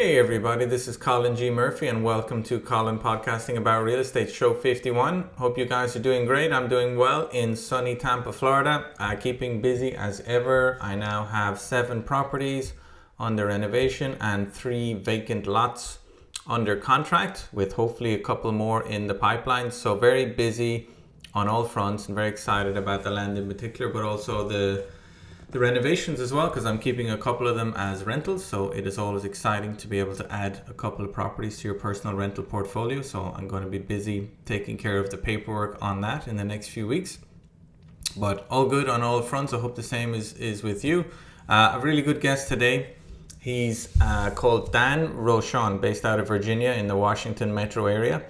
Hey everybody, this is Colin G. Murphy and welcome to Colin Podcasting about Real Estate Show 51. Hope you guys are doing great. I'm doing well in sunny Tampa, Florida. Keeping busy as ever. I now have 7 properties under renovation and 3 vacant lots under contract with hopefully a couple more in the pipeline. So very busy on all fronts and very excited about the land in particular, but also the renovations as well, because I'm keeping a couple of them as rentals. So it is always exciting to be able to add a couple of properties to your personal rental portfolio. So I'm going to be busy taking care of the paperwork on that in the next few weeks. But all good on all fronts. I hope the same is with you. A really good guest today. He's called Dan Rochon, based out of Virginia in the Washington metro area.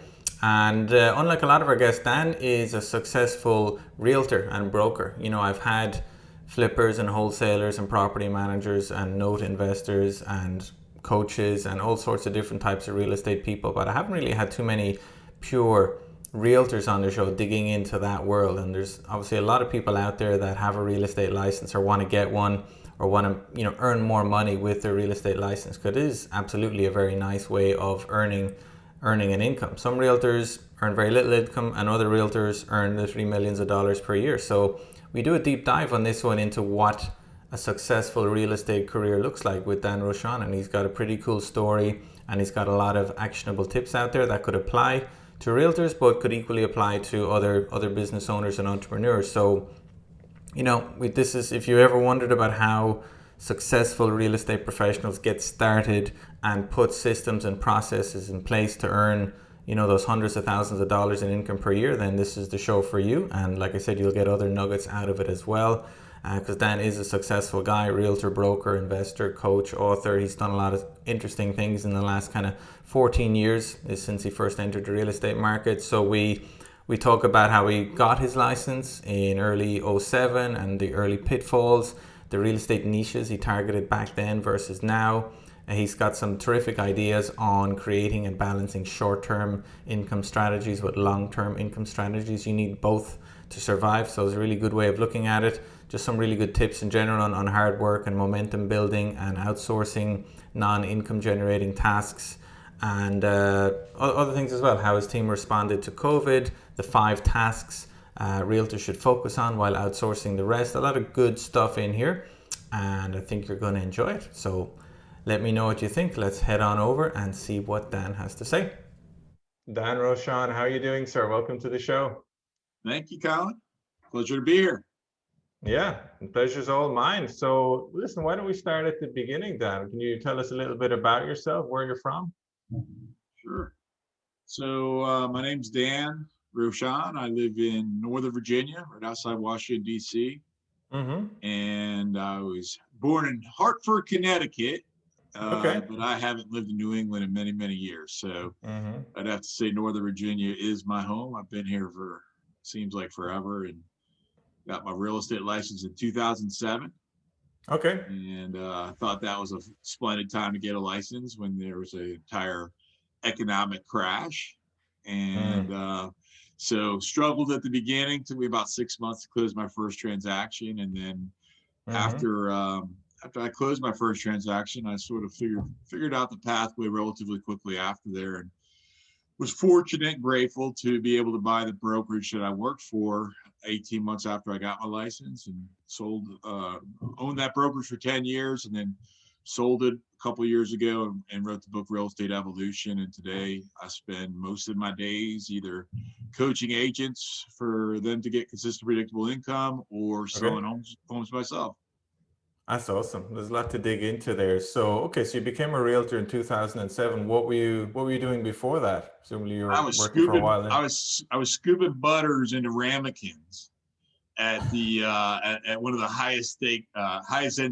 And unlike a lot of our guests, Dan is a successful realtor and broker. You know, I've had flippers and wholesalers and property managers and note investors and coaches and all sorts of different types of real estate people, but I haven't really had too many pure realtors on the show digging into that world. And there's obviously a lot of people out there that have a real estate license or want to get one or want to earn more money with their real estate license, because it is absolutely a very nice way of earning an income. Some realtors earn very little income and other realtors earn literally millions of dollars per year. So we do a deep dive on this one into what a successful real estate career looks like with Dan Rochon, and he's got a pretty cool story and he's got a lot of actionable tips out there that could apply to realtors but could equally apply to other business owners and entrepreneurs. So, this is, if you ever wondered about how successful real estate professionals get started and put systems and processes in place to earn those hundreds of thousands of dollars in income per year, then this is the show for you. And like I said, you'll get other nuggets out of it as well, because Dan is a successful guy, realtor, broker, investor, coach, author. He's done a lot of interesting things in the last kind of 14 years since he first entered the real estate market. So we talk about how he got his license in early '07 and the early pitfalls, the real estate niches he targeted back then versus now. He's got some terrific ideas on creating and balancing short-term income strategies with long-term income strategies. You need both to survive, so it's a really good way of looking at it. Just some really good tips in general on hard work and momentum building and outsourcing non-income generating tasks, and other things as well. How his team responded to COVID, the 5 tasks realtors should focus on while outsourcing the rest. A lot of good stuff in here, and I think you're going to enjoy it. So let me know what you think. Let's head on over and see what Dan has to say. Dan Rochon, how are you doing, sir? Welcome to the show. Thank you, Colin. Pleasure to be here. Yeah, the pleasure's all mine. So listen, why don't we start at the beginning, Dan? Can you tell us a little bit about yourself, where you're from? Sure. So my name's Dan Rochon. I live in Northern Virginia, right outside Washington, D.C. And I was born in Hartford, Connecticut. Okay. But I haven't lived in New England in many, many years. So I'd have to say Northern Virginia is my home. I've been here for, seems like forever, and got my real estate license in 2007. Okay. And I thought that was a splendid time to get a license when there was an entire economic crash. And so struggled at the beginning. Took me about 6 months to close my first transaction. And then after I closed my first transaction, I sort of figured out the pathway relatively quickly after there, and was fortunate and grateful to be able to buy the brokerage that I worked for 18 months after I got my license, and owned that brokerage for 10 years, and then sold it a couple of years ago and wrote the book Real Estate Evolution. And today I spend most of my days either coaching agents for them to get consistent, predictable income, or selling homes myself. That's awesome. There's a lot to dig into there. So you became a realtor in 2007. What were you doing before that? Presumably you were working for a while then. I was scooping butters into ramekins at the at one of the highest end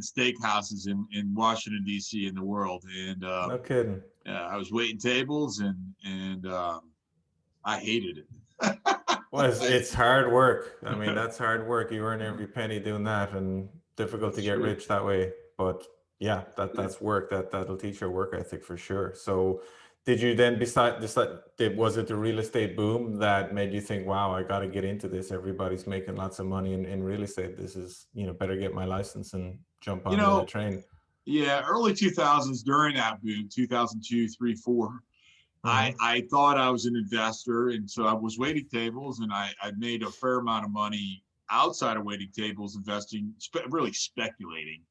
steakhouses in Washington, D.C. in the world. And no kidding. I was waiting tables, and I hated it. Well, it's hard work. I mean, that's hard work. You earn every penny doing that, and difficult to get rich that way. But yeah, that's work. That'll teach your work ethic for sure. So did you then was it the real estate boom that made you think, wow, I got to get into this? Everybody's making lots of money in real estate. This is, better get my license and jump on the train. Yeah, early 2000s during that boom, 2002, 3, 4. Mm-hmm. I thought I was an investor, and so I was waiting tables, and I made a fair amount of money outside of waiting tables, investing, really speculating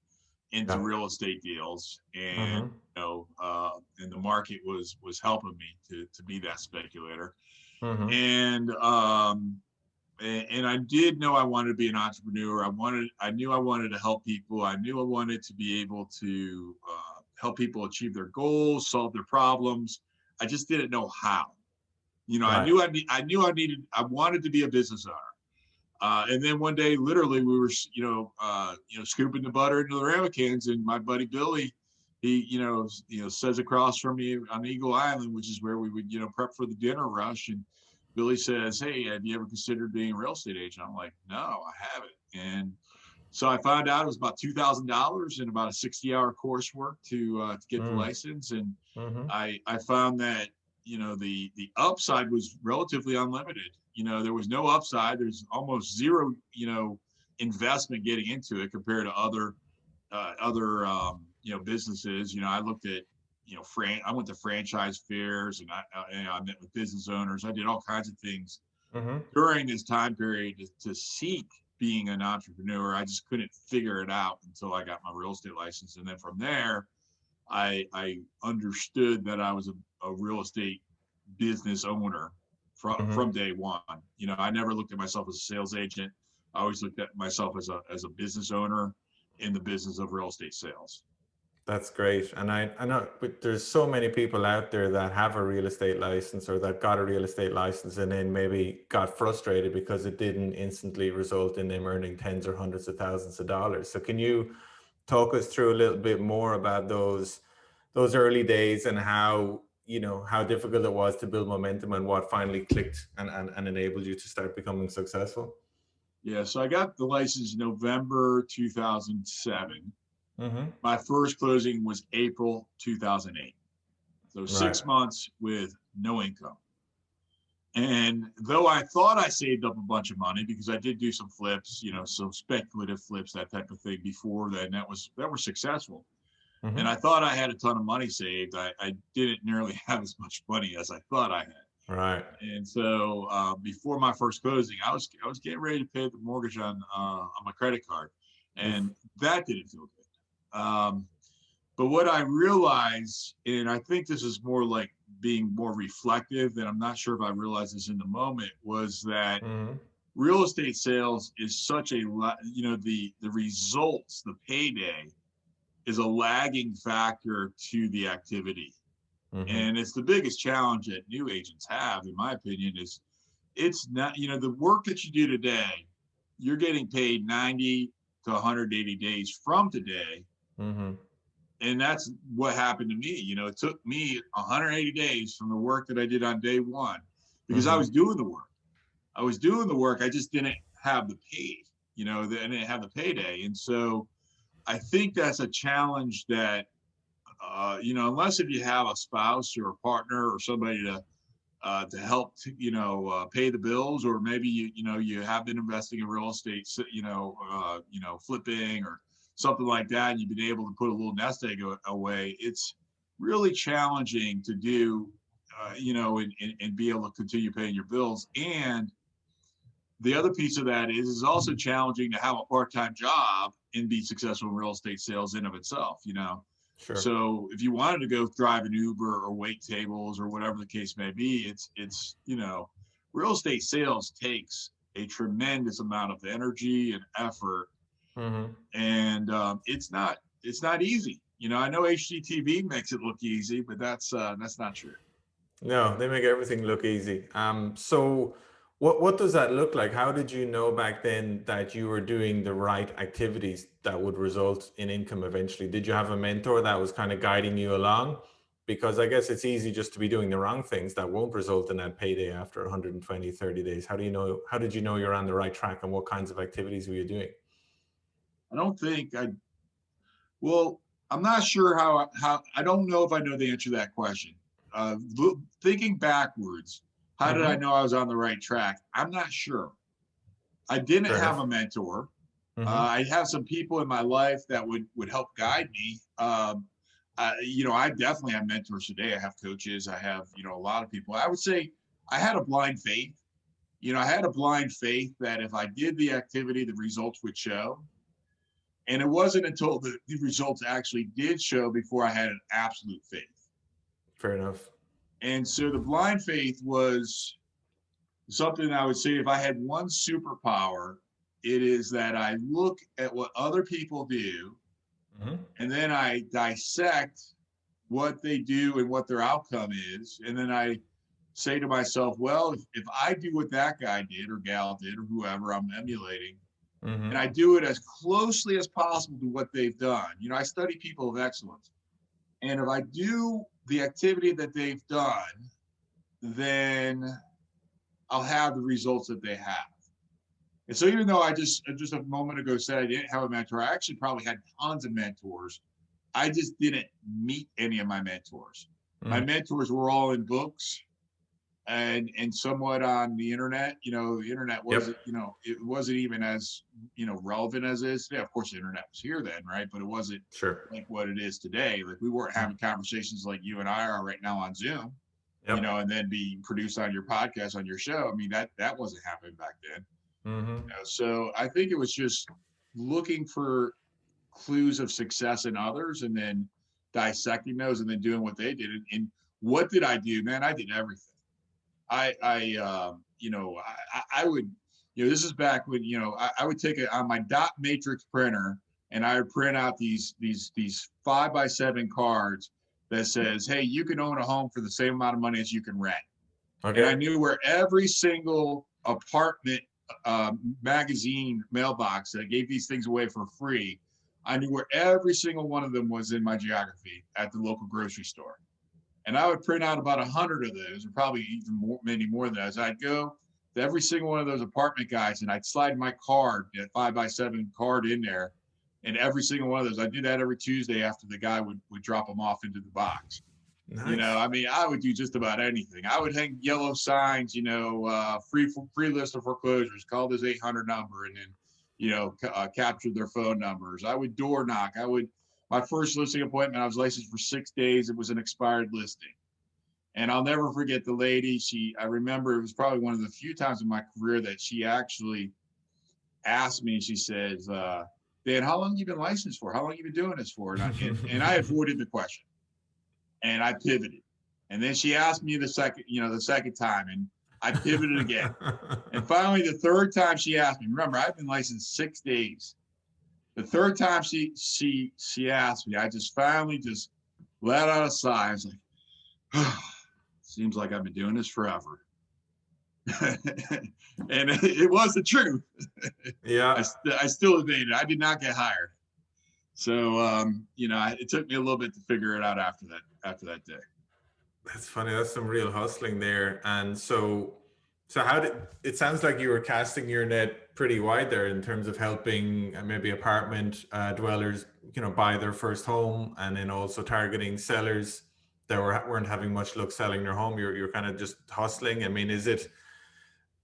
into Yeah. real estate deals, and Mm-hmm. and the market was helping me to be that speculator, Mm-hmm. and and I did know I wanted to be an entrepreneur. I knew I wanted to help people. I knew I wanted to be able to help people achieve their goals, solve their problems. I just didn't know how. Right. I wanted to be a business owner. And then one day, literally, we were, scooping the butter into the ramekins, and my buddy Billy, he, says across from me on Eagle Island, which is where we would, prep for the dinner rush. And Billy says, "Hey, have you ever considered being a real estate agent?" I'm like, "No, I haven't." And so I found out it was about $2,000 and about a 60-hour coursework to get the Mm. license. And Mm-hmm. I found that the upside was relatively unlimited. There was no upside. There's almost zero investment getting into it compared to other businesses. I looked at I went to franchise fairs, and I met with business owners. I did all kinds of things Mm-hmm. during this time period to seek being an entrepreneur. I just couldn't figure it out until I got my real estate license, and then from there I understood that I was a real estate business owner from Mm-hmm. day one. I never looked at myself as a sales agent. I always looked at myself as a business owner in the business of real estate sales. That's great. And I know but there's so many people out there that have a real estate license or that got a real estate license and then maybe got frustrated because it didn't instantly result in them earning tens or hundreds of thousands of dollars. So can you talk us through a little bit more about those early days and how difficult it was to build momentum and what finally clicked and enabled you to start becoming successful? Yeah, so I got the license November 2007. Mm-hmm. My first closing was April 2008. So Right. 6 months with no income. And though I thought I saved up a bunch of money because I did do some flips, some speculative flips, that type of thing before then, that were successful. And Mm-hmm. I thought I had a ton of money saved. I didn't nearly have as much money as I thought I had. Right. And so before my first closing, I was getting ready to pay the mortgage on my credit card, Oof. and that didn't feel good. But what I realized, and I think this is more like being more reflective, and I'm not sure if I realized this in the moment, was that Mm-hmm. real estate sales is such a the results, the payday is a lagging factor to the activity. Mm-hmm. And it's the biggest challenge that new agents have, in my opinion, is it's not, the work that you do today, you're getting paid 90 to 180 days from today. Mm-hmm. And that's what happened to me. It took me 180 days from the work that I did on day one because I Mm-hmm. was doing the work. I was doing the work. I just didn't have the pay, I didn't have the payday. And so I think that's a challenge that, unless if you have a spouse or a partner or somebody to help, pay the bills, or maybe you have been investing in real estate, flipping or something like that, and you've been able to put a little nest egg away. It's really challenging to do, and be able to continue paying your bills. And the other piece of that is also challenging to have a part-time job and be successful in real estate sales in of itself. Sure. So if you wanted to go drive an Uber or wait tables or whatever the case may be, it's real estate sales takes a tremendous amount of energy and effort, Mm-hmm. and it's not easy. I know HGTV makes it look easy, but that's not true. No, they make everything look easy. So what does that look like? How did you know back then that you were doing the right activities that would result in income eventually? Did you have a mentor that was kind of guiding you along? Because I guess it's easy just to be doing the wrong things that won't result in that payday after 120, 30 days. How did you know you're on the right track and what kinds of activities were you doing? I don't think I Well, I'm not sure how I don't know if I know the answer to that question. Thinking backwards, how did I Mm-hmm. know I was on the right track? I'm not sure. I didn't Fair have enough. a mentor. Mm-hmm. I have some people in my life that would help guide me. I definitely have mentors today. I have coaches. I have, a lot of people. I would say I had a blind faith. I had a blind faith that if I did the activity, the results would show. And it wasn't until the results actually did show before I had an absolute faith. Fair enough. And so the blind faith was something I would say if I had one superpower, it is that I look at what other people do, Mm-hmm. and then I dissect what they do and what their outcome is. And then I say to myself, well, if I do what that guy did or gal did or whoever I'm emulating, Mm-hmm. and I do it as closely as possible to what they've done. I study people of excellence. And if I do the activity that they've done, then I'll have the results that they have. And so even though I just a moment ago said I didn't have a mentor, I actually probably had tons of mentors. I just didn't meet any of my mentors. My mentors were all in books and somewhat on the internet. The internet wasn't, it wasn't even as, relevant as it is today. Of course, the internet was here then, right? But it wasn't like what it is today. Like we weren't having conversations like you and I are right now on Zoom, and then being produced on your podcast, on your show. I mean, that wasn't happening back then. Mm-hmm. So I think it was just looking for clues of success in others and then dissecting those and then doing what they did. And what did I do, man? I did everything. I would, this is back when, I would take it on my dot matrix printer and I would print out these 5x7 cards that says, hey, you can own a home for the same amount of money as you can rent. Okay. And I knew where every single apartment magazine mailbox that gave these things away for free, I knew where every single one of them was in my geography at the local grocery store. And I would print out about 100 of those, or probably even more, many more than those. I'd go to every single one of those apartment guys and I'd slide my card, that 5x7 card in there. And every single one of those, I do that every Tuesday after the guy would drop them off into the box. Nice. I would do just about anything. I would hang yellow signs, free list of foreclosures, call this 800 number, and then, capture their phone numbers. I would door knock. My first listing appointment, I was licensed for 6 days. It was an expired listing. And I'll never forget the lady. I remember it was probably one of the few times in my career that she actually asked me, she says, Dan, how long have you been licensed for? How long have you been doing this for? And I avoided the question. And I pivoted. And then she asked me the second time, and I pivoted again. And finally, the third time she asked me, remember, I've been licensed 6 days. The third time she asked me, I just finally just let out a sigh. I was like, oh, seems like I've been doing this forever. And it was the truth. Yeah. I still evaded. I did not get hired. So, it took me a little bit to figure it out after that day. That's funny. That's some real hustling there. And so it sounds like you were casting your net pretty wide there in terms of helping maybe apartment dwellers, buy their first home, and then also targeting sellers that weren't having much luck selling their home. You're kind of just hustling. I mean, is it,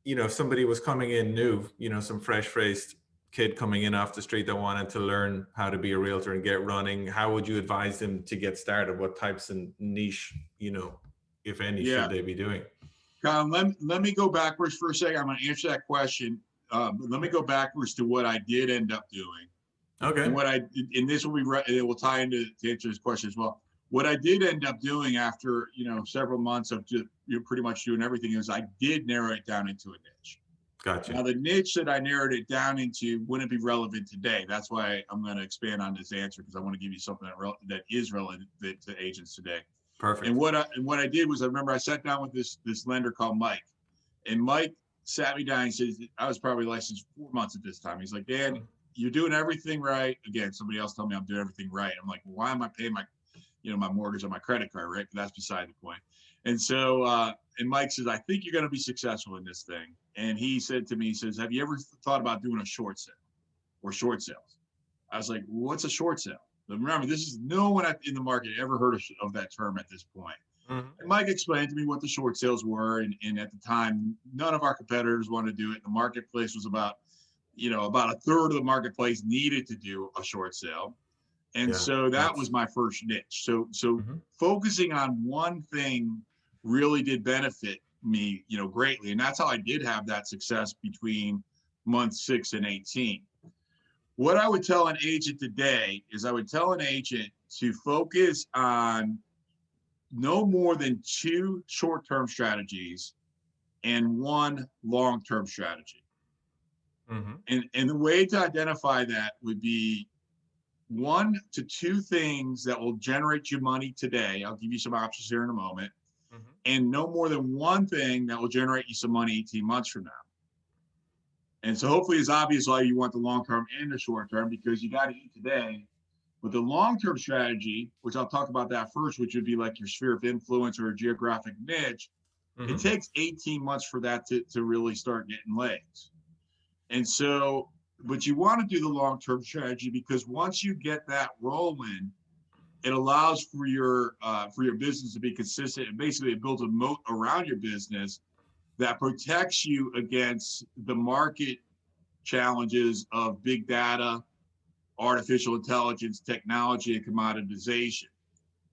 if somebody was coming in new, some fresh-faced kid coming in off the street that wanted to learn how to be a realtor and get running, how would you advise them to get started? What types of niche, if any, should they be doing? Colin, let me go backwards for a second. I'm going to answer that question. But let me go backwards to what I did end up doing. Okay. And this will it will tie into to answer this question as well. What I did end up doing after, several months of just pretty much doing everything is I did narrow it down into a niche. Gotcha. Now, the niche that I narrowed it down into wouldn't be relevant today. That's why I'm going to expand on this answer, because I want to give you something that is relevant to agents today. Perfect. And what I did was, I remember I sat down with this lender called Mike, and Mike sat me down and said, I was probably licensed 4 months at this time. He's like, Dan, you're doing everything right. Again, somebody else told me I'm doing everything right. I'm like, why am I paying my mortgage on my credit card, right? But that's beside the point. And so, and Mike says, I think you're going to be successful in this thing. And he said to me, he says, have you ever thought about doing a short sale or short sales? I was like, what's a short sale? But remember, this is no one in the market ever heard of that term at this point. Mm-hmm. And Mike explained to me what the short sales were. And at the time, none of our competitors wanted to do it. The marketplace was about about a third of the marketplace needed to do a short sale. And Yeah. so that was my first niche. So focusing on one thing really did benefit me, greatly. And that's how I did have that success between month 6 and 18. What I would tell an agent today is I would tell an agent to focus on no more than 2 short-term strategies and 1 long-term strategy. And the way to identify that would be 1 to 2 things that will generate you money today. I'll give you some options here in a moment. And no more than 1 thing that will generate you some money 18 months from now. And so hopefully it's obvious why you want the long-term and the short-term, because you got to eat today. But the long-term strategy, which I'll talk about that first, which would be like your sphere of influence or a geographic niche, it takes 18 months for that to really start getting legs. And so, but you want to do the long-term strategy because once you get that rolling, it allows for your business to be consistent, and basically it builds a moat around your business that protects you against the market challenges of big data, artificial intelligence, technology, and commoditization.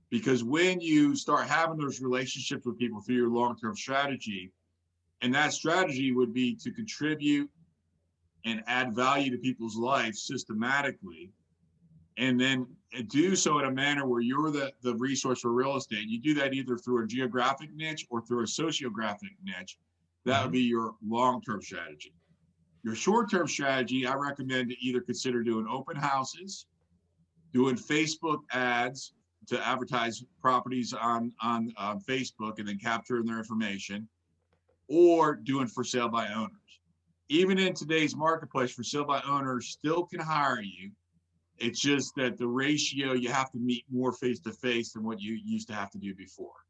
Because when you start having those relationships with people through your long-term strategy, and that strategy would be to contribute and add value to people's lives systematically, and then do so in a manner where you're the resource for real estate. You do that either through a geographic niche or through a sociographic niche. That would be your long-term strategy. Your short-term strategy, I recommend to either consider doing open houses, doing Facebook ads to advertise properties on Facebook and then capturing their information, or doing for sale by owners. Even in today's marketplace, for sale by owners still can hire you. It's just that the ratio, you have to meet more face-to-face than what you used to have to do before.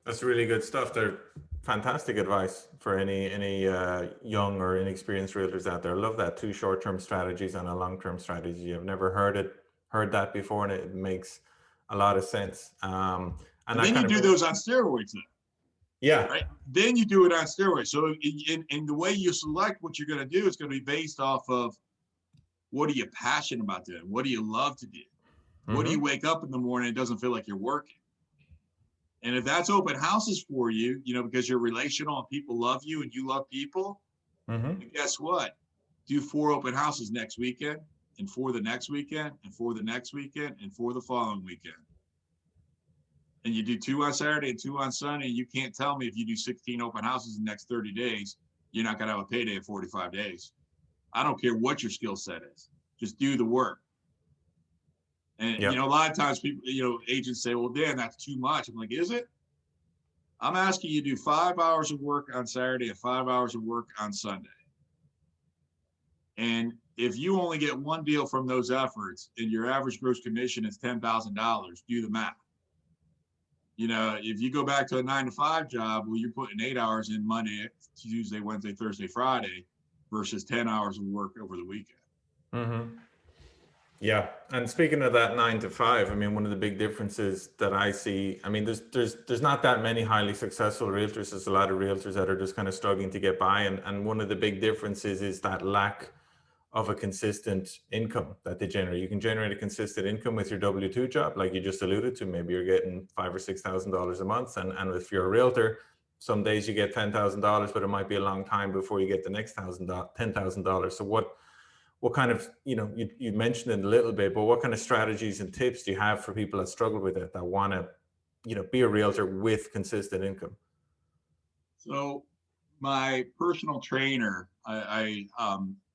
That's really good stuff. They're fantastic advice for any young or inexperienced realtors out there. I love that, 2 short-term strategies and a long-term strategy. I've never heard that before, and it makes a lot of sense. And then you do those on steroids then. Yeah. Right. Then you do it on steroids. So in the way you select what you're going to do, it's going to be based off of what are you passionate about doing? What do you love to do? What do you wake up in the morning and it doesn't feel like you're working? And if that's open houses for you, because you're relational and people love you and you love people, then guess what? Do 4 open houses next weekend, and 4 the next weekend, and 4 the next weekend, and 4 the following weekend. And you do 2 on Saturday and 2 on Sunday. And you can't tell me if you do 16 open houses in the next 30 days, you're not going to have a payday in 45 days. I don't care what your skill set is. Just do the work. And, a lot of times people, agents say, well, Dan, that's too much. I'm like, is it? I'm asking you to do 5 hours of work on Saturday and 5 hours of work on Sunday. And if you only get 1 deal from those efforts and your average gross commission is $10,000, do the math. If you go back to a 9-to-5 job, well, you're putting 8 hours in Monday, Tuesday, Wednesday, Thursday, Friday, versus 10 hours of work over the weekend. Yeah. And speaking of that 9-to-5, I mean, one of the big differences that I see, I mean, there's not that many highly successful realtors. There's a lot of realtors that are just kind of struggling to get by. And one of the big differences is that lack of a consistent income that they generate. You can generate a consistent income with your W-2 job, like you just alluded to. Maybe you're getting $5,000 or $6,000 a month. And if you're a realtor, some days you get $10,000, but it might be a long time before you get the next $10,000. So what kind of, you mentioned it a little bit, but what kind of strategies and tips do you have for people that struggle with it, that want to, be a realtor with consistent income? So my personal trainer, I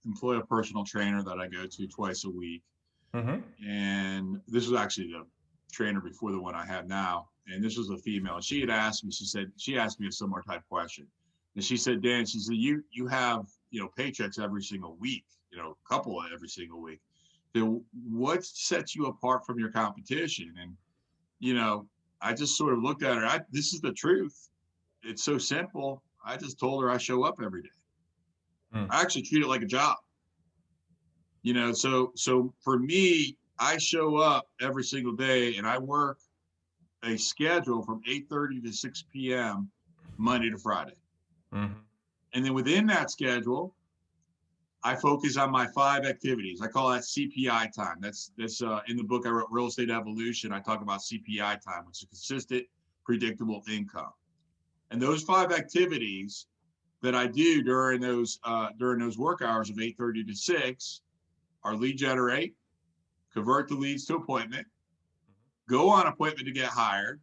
employ a personal trainer that I go to twice a week. And this was actually the trainer before the one I have now. And this was a female. She had asked me, she asked me a similar type question. And she said, Dan, she said, you have, paychecks every single week, a couple every single week. Then what sets you apart from your competition? And, I just sort of looked at her. This is the truth. It's so simple. I just told her I show up every day. I actually treat it like a job. So for me, I show up every single day and I work a schedule from 8:30 to 6 p.m. Monday to Friday. And then within that schedule, I focus on my 5 activities. I call that CPI time. That's in the book I wrote, Real Estate Evolution. I talk about CPI time, which is consistent, predictable income. And those 5 activities that I do during those work hours of 8:30 to 6 are lead generate, convert the leads to appointment, go on appointment to get hired,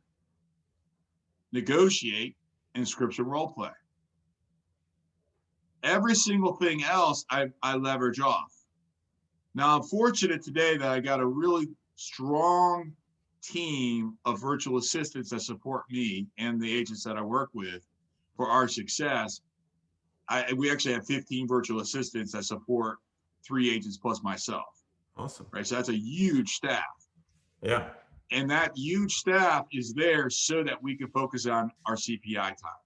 negotiate, and scripts and role play. Every single thing else I leverage off. Now, I'm fortunate today that I got a really strong team of virtual assistants that support me and the agents that I work with for our success. We actually have 15 virtual assistants that support 3 agents plus myself. Awesome. Right. So that's a huge staff. Yeah. And that huge staff is there so that we can focus on our CPI time.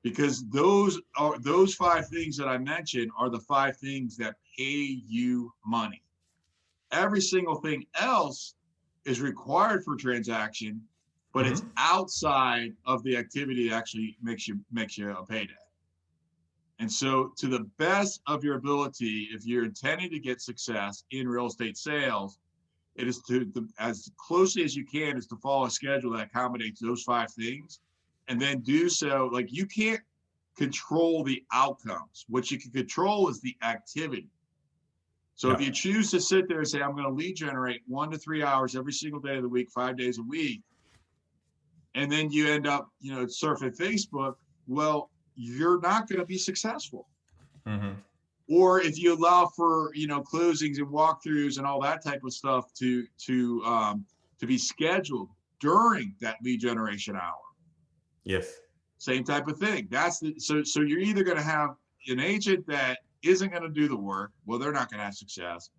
Because those 5 things that I mentioned are the 5 things that pay you money. Every single thing else is required for transaction, but it's outside of the activity that actually makes you a payday. And so, to the best of your ability, if you're intending to get success in real estate sales, it is as closely as you can is to follow a schedule that accommodates those 5 things. And then do so. Like, you can't control the outcomes. What you can control is the activity. So if you choose to sit there and say, I'm going to lead generate 1 to 3 hours every single day of the week, 5 days a week, and then you end up, surfing Facebook, well, you're not going to be successful. Or if you allow for, closings and walkthroughs and all that type of stuff to be scheduled during that lead generation hour. Yes. Same type of thing. So you're either going to have an agent that isn't going to do the work. Well, they're not going to have success.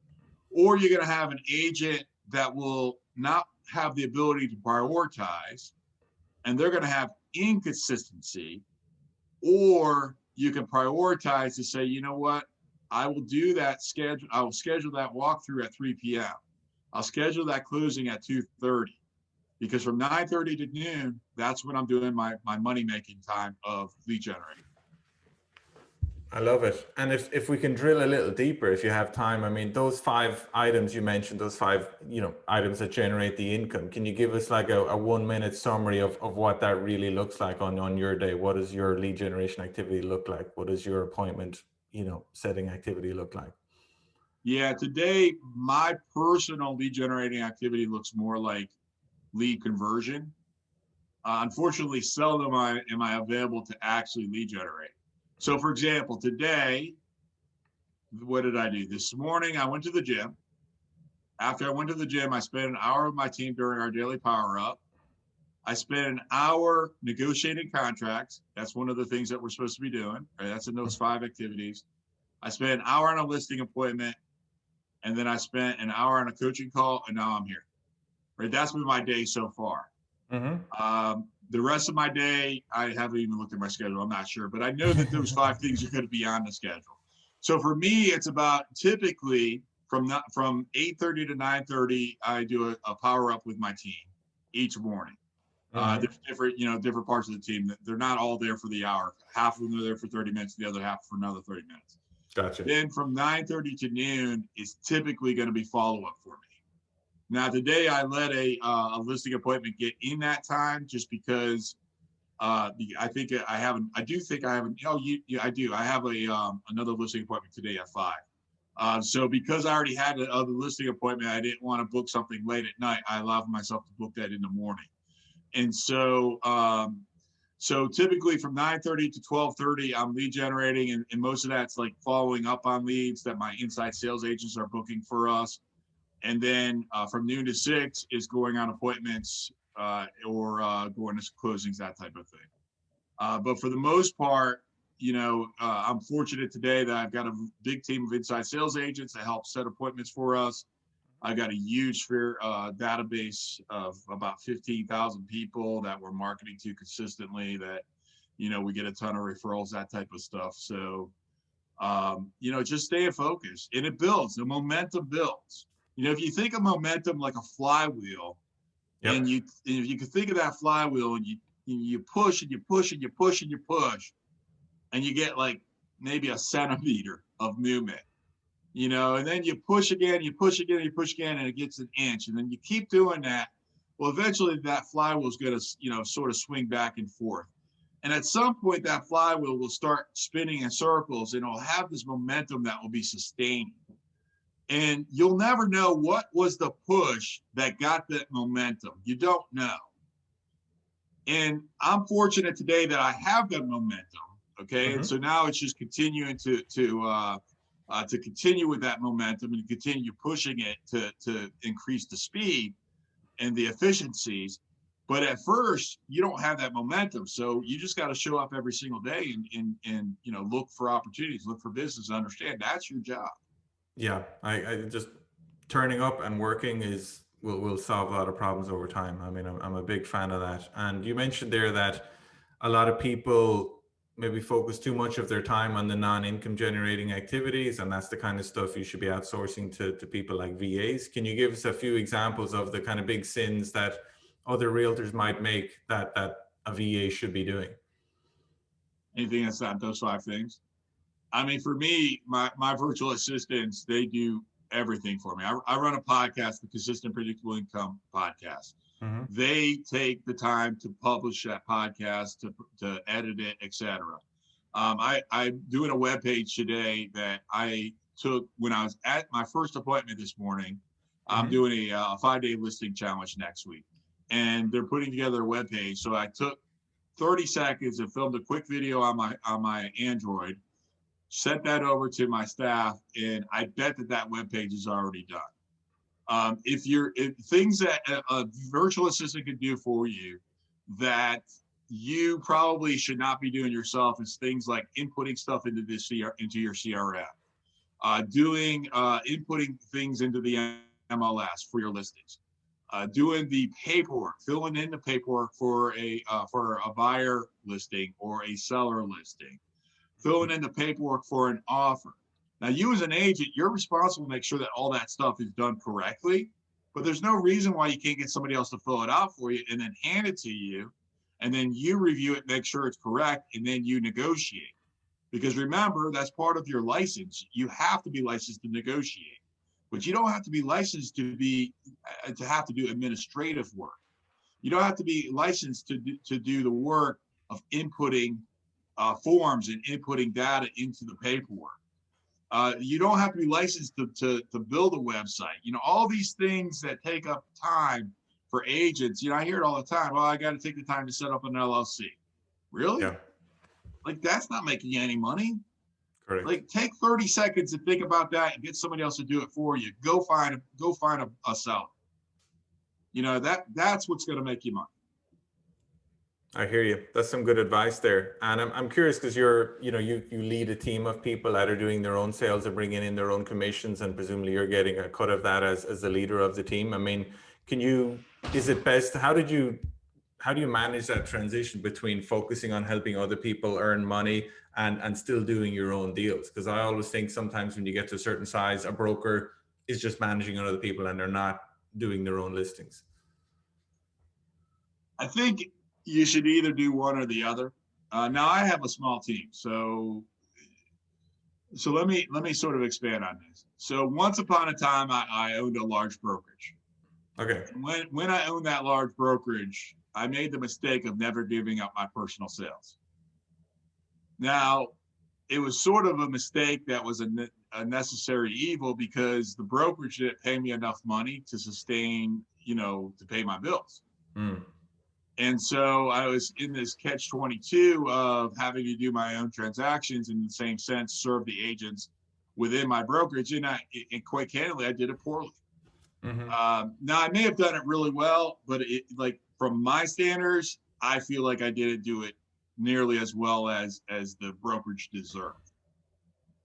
Or you're going to have an agent that will not have the ability to prioritize, and they're going to have inconsistency. Or you can prioritize to say, you know what, I will do that schedule. I will schedule that walkthrough at 3 p.m. I'll schedule that closing at 2:30. Because from 9:30 to noon, that's when I'm doing my money-making time of lead generating. I love it. And if we can drill a little deeper, if you have time, I mean, those 5 items you mentioned, those 5, items that generate the income, can you give us like a 1-minute summary of what that really looks like on your day? What does your lead generation activity look like? What does your appointment, setting activity look like? Yeah, today, my personal lead generating activity looks more like lead conversion. Unfortunately, seldom am I available to actually lead generate. So for example, today, what did I do? This morning, I went to the gym. After I went to the gym, I spent an hour with my team during our daily power up. I spent an hour negotiating contracts. That's one of the things that we're supposed to be doing. Right? That's in those 5 activities. I spent an hour on a listing appointment, and then I spent an hour on a coaching call, and now I'm here. Right, that's been my day so far. The rest of my day, I haven't even looked at my schedule. I'm not sure, but I know that those 5 things are going to be on the schedule. So for me, it's about typically from 8:30 to 9:30, I do a power up with my team each morning. There's different parts of the team. They're not all there for the hour. Half of them are there for 30 minutes, the other half for another 30 minutes. Gotcha. Then from 9:30 to noon is typically going to be follow up for me. Now today I let a listing appointment get in that time just because I think I haven't. I do think I haven't. I do. I have another listing appointment today at 5. So because I already had another listing appointment, I didn't want to book something late at night. I allowed myself to book that in the morning, and so typically from 9:30 to 12:30, I'm lead generating, and most of that's like following up on leads that my inside sales agents are booking for us. And then from noon to 6 is going on appointments or going to closings, that type of thing. But for the most part, I'm fortunate today that I've got a big team of inside sales agents that help set appointments for us. I got a huge database of about 15,000 people that we're marketing to consistently that, we get a ton of referrals, that type of stuff. So, just staying focused, and it builds, the momentum builds. If you think of momentum like a flywheel, and if you can think of that flywheel, and you push and you push and you push and you push, and you get like maybe a centimeter of movement, and then you push again, you push again, you push again, and it gets an inch. And then you keep doing that. Well, eventually that flywheel is going to, sort of swing back and forth. And at some point, that flywheel will start spinning in circles, and it'll have this momentum that will be sustaining. And you'll never know what was the push that got that momentum. You don't know. And I'm fortunate today that I have that momentum. Okay. And so now it's just continuing to continue with that momentum and continue pushing it to increase the speed and the efficiencies. But at first, you don't have that momentum. So you just got to show up every single day and look for opportunities, look for business, understand that's your job. Yeah, I just turning up and working will solve a lot of problems over time. I mean, I'm a big fan of that. And you mentioned there that a lot of people maybe focus too much of their time on the non-income generating activities, and that's the kind of stuff you should be outsourcing to people like VAs. Can you give us a few examples of the kind of big sins that other realtors might make that a VA should be doing? Anything that's not those 5 things? I mean, for me, my virtual assistants, they do everything for me. I run a podcast, the Consistent Predictable Income Podcast. They take the time to publish that podcast, to edit it, etc. I'm doing a webpage today that I took when I was at my first appointment this morning. I'm doing a 5-day listing challenge next week, and they're putting together a webpage. So I took 30 seconds and filmed a quick video on my Android, sent that over to my staff, and I bet that webpage is already done. If things that a virtual assistant can do for you that you probably should not be doing yourself is things like inputting stuff into your CRM, inputting things into the MLS for your listings, doing the paperwork, filling in the paperwork for a buyer listing or a seller listing, filling in the paperwork for an offer. Now, you as an agent, you're responsible to make sure that all that stuff is done correctly, but there's no reason why you can't get somebody else to fill it out for you and then hand it to you, and then you review it, make sure it's correct, and then you negotiate. Because remember, that's part of your license. You have to be licensed to negotiate, but you don't have to be licensed to have to do administrative work. You don't have to be licensed to do the work of inputting forms and inputting data into the paperwork. You don't have to be licensed to build a website. All these things that take up time for agents. I hear it all the time. Well, I got to take the time to set up an LLC. Really? Yeah. Like, that's not making you any money. Correct. Like, take 30 seconds to think about that and get somebody else to do it for you. Go find a seller. That's what's going to make you money. I hear you. That's some good advice there. And I'm curious because you lead a team of people that are doing their own sales and bringing in their own commissions, and presumably you're getting a cut of that as the leader of the team. I mean, is it best? How do you manage that transition between focusing on helping other people earn money and still doing your own deals? Because I always think sometimes when you get to a certain size, a broker is just managing other people and they're not doing their own listings. I think you should either do one or the other. Now, I have a small team, so let me sort of expand on this. So once upon a time, I owned a large brokerage. Okay. When I owned that large brokerage, I made the mistake of never giving up my personal sales. Now, it was sort of a mistake that was a necessary evil, because the brokerage didn't pay me enough money to sustain, to pay my bills. And so I was in this catch-22 of having to do my own transactions, in the same sense, serve the agents within my brokerage. And quite candidly, I did it poorly. Now, I may have done it really well, but from my standards, I feel like I didn't do it nearly as well as the brokerage deserved.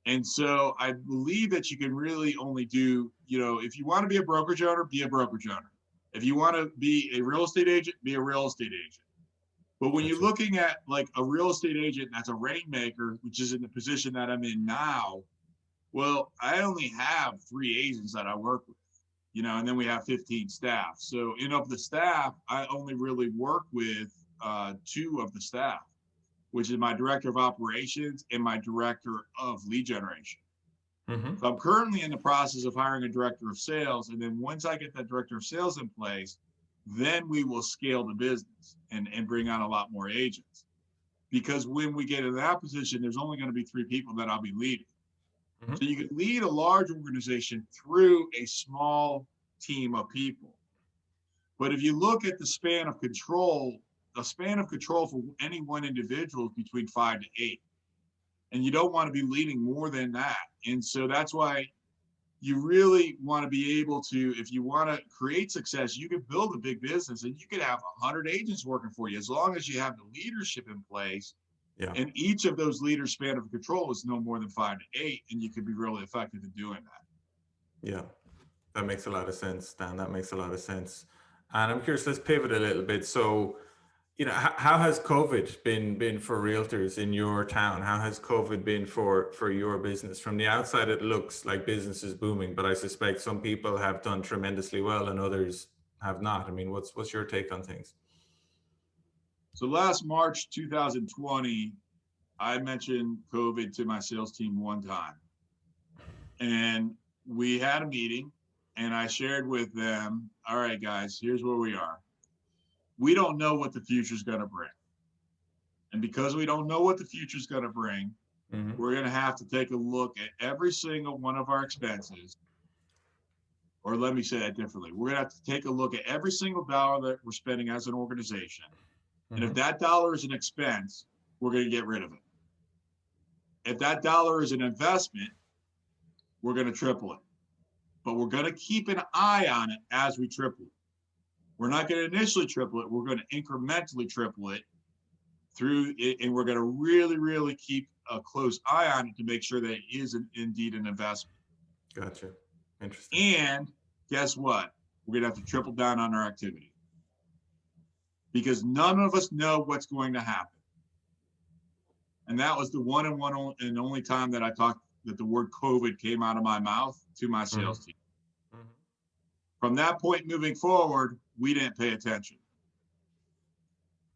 And so I believe that you can really only do, if you want to be a brokerage owner, be a brokerage owner. If you want to be a real estate agent, be a real estate agent. But when you're looking at like a real estate agent that's a rainmaker, which is in the position that I'm in now, well, I only have 3 agents that I work with, and then we have 15 staff. So of the staff, I only really work with 2 of the staff. which is my director of operations and my director of lead generation. Mm-hmm. So I'm currently in the process of hiring a director of sales. And then once I get that director of sales in place, then we will scale the business and bring on a lot more agents. Because when we get in that position, there's only going to be 3 people that I'll be leading. Mm-hmm. So you can lead a large organization through a small team of people. But if you look at the span of control for any one individual is between 5 to 8. And you don't want to be leading more than that. And so that's why you really want to be able to, if you want to create success, you can build a big business and you could have 100 agents working for you as long as you have the leadership in place. Yeah. And each of those leaders' span of control is no more than 5 to 8, and you can be really effective in doing that. Yeah, that makes a lot of sense, Dan. That makes a lot of sense. And I'm curious, let's pivot a little bit. So, how has COVID been for realtors in your town? How has COVID been for your business? From the outside, it looks like business is booming, but I suspect some people have done tremendously well and others have not. I mean, what's your take on things? So last March 2020, I mentioned COVID to my sales team one time. And we had a meeting and I shared with them, all right, guys, here's where we are. We don't know what the future is going to bring. And because we don't know what the future is going to bring, Mm-hmm. we're going to have to take a look at every single one of our expenses. Or let me say that differently. We're going to have to take a look at every single dollar that we're spending as an organization. Mm-hmm. And if that dollar is an expense, we're going to get rid of it. If that dollar is an investment, we're going to triple it. But we're going to keep an eye on it as we triple it. We're not going to initially triple it. We're going to incrementally triple it through it. And we're going to really, really keep a close eye on it to make sure that it is indeed an investment. Gotcha. Interesting. And guess what? We're going to have to triple down on our activity. Because none of us know what's going to happen. And that was the one and only time that I talked that the word COVID came out of my mouth to my sales team. Mm-hmm. From that point moving forward, we didn't pay attention.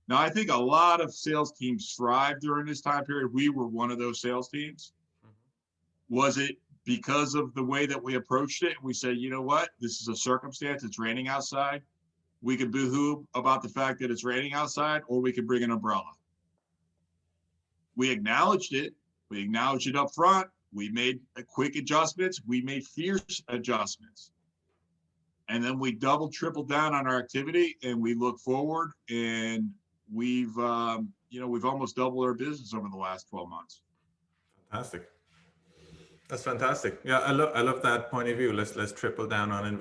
Now, I think a lot of sales teams thrived during this time period. We were one of those sales teams. Mm-hmm. Was it because of the way that we approached it? We said, you know what? This is a circumstance. It's raining outside. We could boo-hoo about the fact that it's raining outside, or we could bring an umbrella. We acknowledged it. We acknowledged it up front. We made quick adjustments. We made fierce adjustments. And then we tripled down on our activity, and we look forward, and we've almost doubled our business over the last 12 months. Fantastic. That's fantastic. Yeah, I love that point of view. Let's triple down on investment.